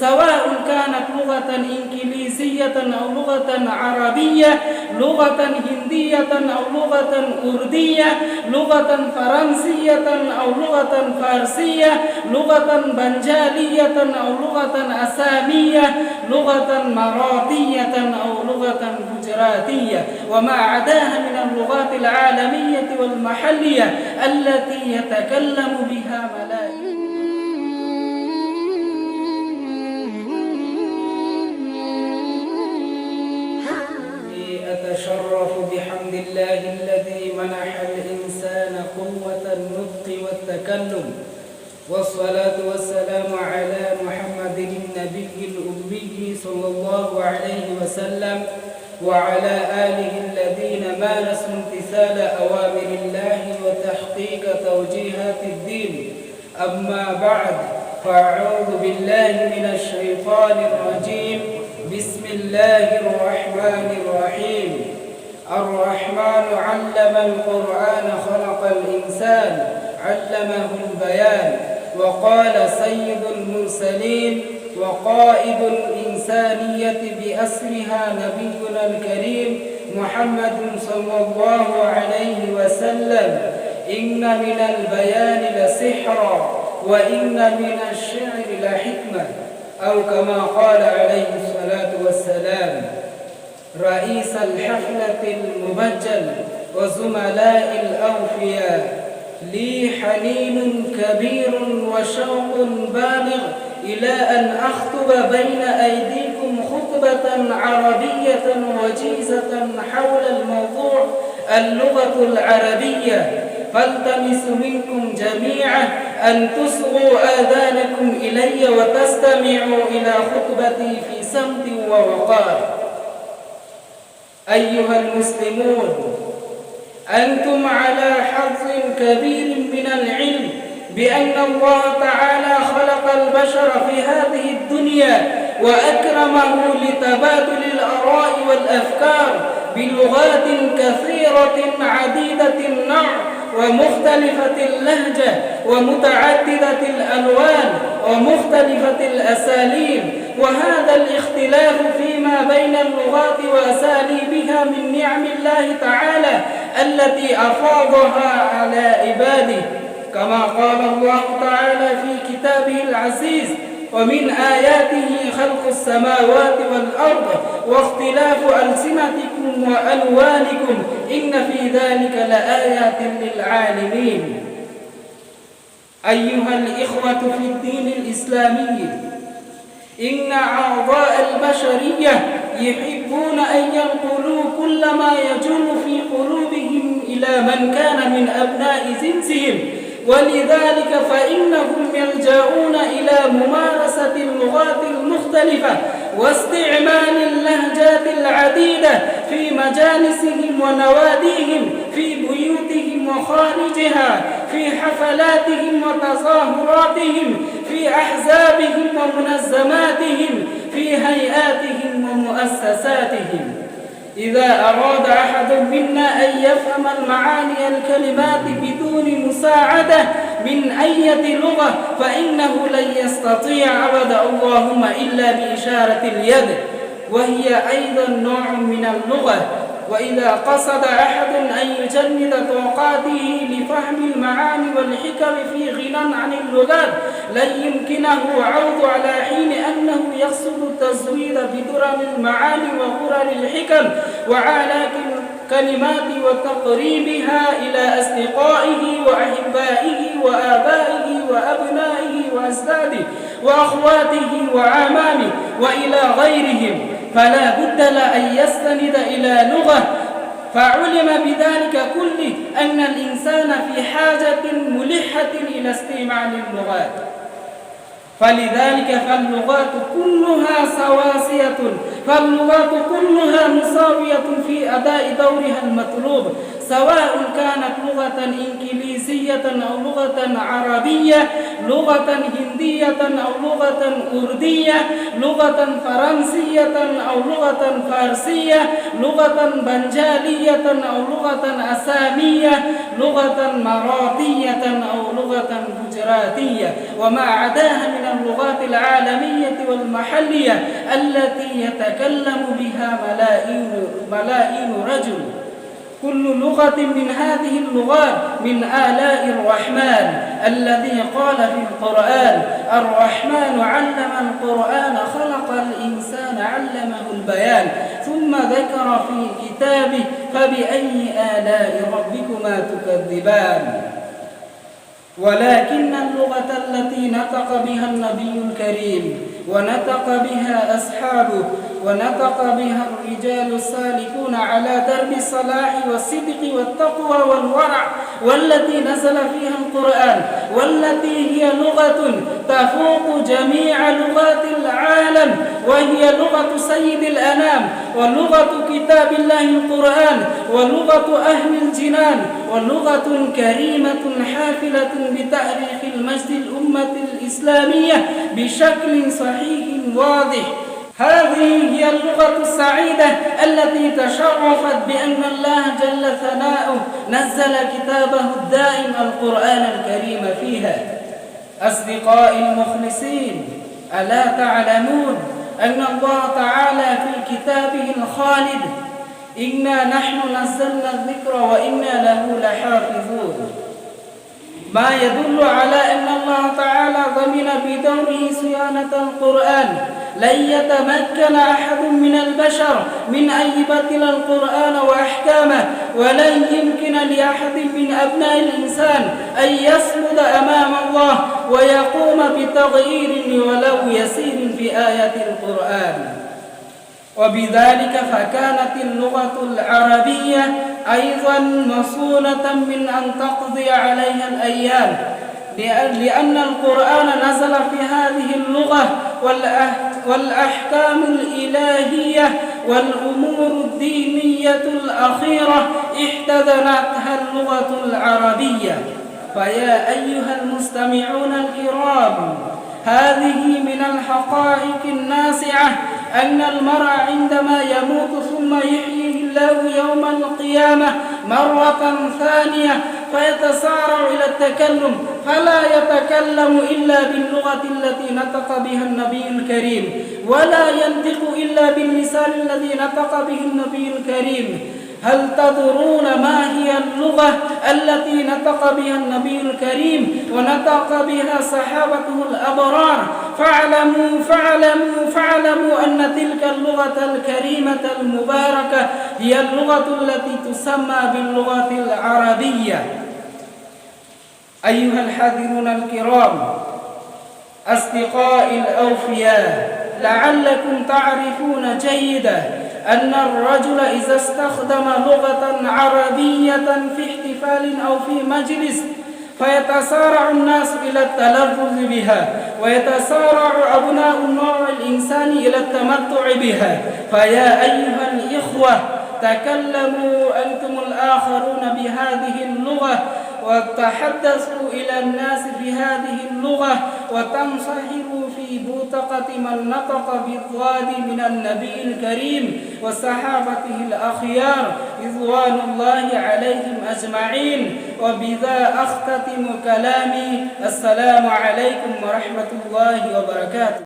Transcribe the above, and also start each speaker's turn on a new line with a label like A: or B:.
A: سواء كانت لغة إنجليزية أو لغة عربية، لغة هندية أو لغة أردية، لغة فرنسية أو لغة فارسية، لغة بنجالية أو لغة أسامية، لغة مراطية أو لغة ججراتية، وما عداها من اللغات العالمية والمحلية التي يتكلم بها ملايين. أتشرف بحمد الله الذي منح الإنسان قوة النطق والتكلم، والصلاة والسلام على محمد النبي الأمي صلى الله عليه وسلم وعلى آله الذين مارسوا امتثال أوامر الله وتحقيق توجيهات الدين. أما بعد، فأعوذ بالله من الشيطان الرجيم. بسم الله الرحمن الرحيم. الرحمن علم القرآن خلق الإنسان علمه البيان. وقال سيد المرسلين وقائد الإنسانية بأسرها نبينا الكريم محمد صلى الله عليه وسلم: إن من البيان لسحرا وإن من الشعر لحكمة، أو كما قال عليه الصلاة والسلام. رئيس الحفلة المبجل وزملاء الأوفياء، لي حنين كبير وشوق بالغ إلى أن أخطب بين أيديكم خطبة عربية وجيزة حول الموضوع اللغة العربية، فالتمس منكم جميعا أن تصغوا آذانكم إلي وتستمعوا إلى خطبتي في صمت ووقار. أيها المسلمون، أنتم على حظ كبير من العلم بأن الله تعالى خلق البشر في هذه الدنيا وأكرمه لتبادل الآراء والأفكار بلغات كثيرة عديدة النوع ومختلفة اللهجة ومتعددة الألوان ومختلفة الأساليب، وهذا الاختلاف فيما بين اللغات وأساليبها من نعم الله تعالى التي أفاضها على عباده، كما قال الله تعالى في كتابه العزيز: ومن آياته خلق السماوات والأرض واختلاف ألسنتكم وألوانكم إن في ذلك لآيات للعالمين. أيها الإخوة في الدين الإسلامي، إن أعضاء البشرية يحبون أن ينقلوا كل ما يجول في قلوبهم إلى من كان من أبناء جنسهم، ولذلك فإنهم يلجؤون إلى ممارسة اللغات المختلفة واستعمال اللهجات العديدة في مجالسهم ونواديهم، في بيوتهم وخارجها، في حفلاتهم وتظاهراتهم، في أحزابهم ومنظماتهم، في هيئاتهم ومؤسساتهم. إذا أراد أحد منا أن يفهم المعاني الكلمات بدون مساعدة من أي لغة فإنه لن يستطيع أبدا، اللهم إلا بإشارة اليد، وهي أيضا نوع من اللغة. وإذا قصد أحد أن يجند طاقاته لفهم المعاني والحكم في غنى عن اللغات لن يمكنه عوض على حين أنه يقصد التزويد بدرر المعاني وغرر الحكم وعلاك الكلمات وتقريبها إلى أصدقائه وأحبائه وآبائه وأبنائه وأجداده وأخواته وعمامه وإلى غيرهم، فلا بد له أن يستند إلى لغة. فعلم بذلك كله أن الإنسان في حاجة ملحة إلى استعمال اللغات، فلذلك فاللغات كلها سواسية، فاللغات كلها مساوية في أداء دورها المطلوب، سواء كانت لغة إنجليزية أو لغة عربية، لغة هندية أو لغة أردية، لغة فرنسية أو لغة فارسية، لغة بنجالية أو لغة أسامية، لغة مراطية أو لغة الجراتية وما عداها من اللغات العالمية والمحلية التي يتكلم بها ملايين رجل. كل لغة من هذه اللغات من آلاء الرحمن الذي قال في القرآن: الرحمن علم القرآن خلق الإنسان علمه البيان، ثم ذكر في كتابه: فبأي آلاء ربكما تكذبان. ولكن اللغة التي نطق بها النبي الكريم ونطق بها أصحابه ونطق بها الرجال السالكون على درب الصلاح والصدق والتقوى والورع، والتي نزل فيها القرآن، والتي هي لغة تفوق جميع لغات العالم، وهي لغة سيد الأنام، ولغة كتاب الله القرآن، ولغة أهل الجنان، ولغة كريمة حافلة بتاريخ المجد الأمة الإسلامية بشكل صحيح واضح. هذه هي اللغة السعيدة التي تشرفت بأن الله جل ثناؤه نزل كتابه الدائم القرآن الكريم فيها. أصدقائي المخلصين، ألا تعلمون أن الله تعالى في كتابه الخالد: إنا نحن نزلنا الذكر وإنا له لحافظون، ما يدل على أن الله تعالى ضمن بدوره صيانة القرآن. لن يتمكن أحد من البشر من أن يبدل القرآن وأحكامه، ولن يمكن لأحد من أبناء الإنسان أن يصمد أمام الله ويقوم بتغيير ولو يسير في آيات القرآن. وبذلك فكانت اللغة العربية أيضا مصونة من أن تقضي عليها الأيام، لأن القرآن نزل في هذه اللغة، والأحكام الإلهية والأمور الدينية الأخيرة احتضنتها اللغة العربية. فيا أيها المستمعون الكرام، هذه من الحقائق الناسعة أن المرء عندما يموت ثم يحييه الله يوم القيامة مرة ثانية فيتسارع إلى التكلم، فلا يتكلم إلا باللغة التي نطق بها النبي الكريم، ولا ينطق إلا باللسان الذي نطق به النبي الكريم. هل تدرون ما هي اللغة التي نطق بها النبي الكريم ونطق بها صحابته الأبرار؟ فاعلموا أن تلك اللغة الكريمة المباركة هي اللغة التي تسمى باللغة العربية. أيها الحاضرون الكرام، أصدقائي الأوفياء، لعلكم تعرفون جيدا أن الرجل إذا استخدم لغة عربية في احتفال أو في مجلس فيتسارع الناس إلى التلفظ بها، ويتسارع أبناء النوع الإنساني إلى التمتع بها. فيا أيها الإخوة، تكلموا أنتم الآخرون بهذه اللغة، وتحدثوا إلى الناس بهذه اللغة، وتنصحبوا في بوتقة من نطق بالضاد من النبي الكريم وصحابته الأخيار رضوان الله عليهم أجمعين. وبذا أختتم كلامي. السلام عليكم ورحمة الله وبركاته.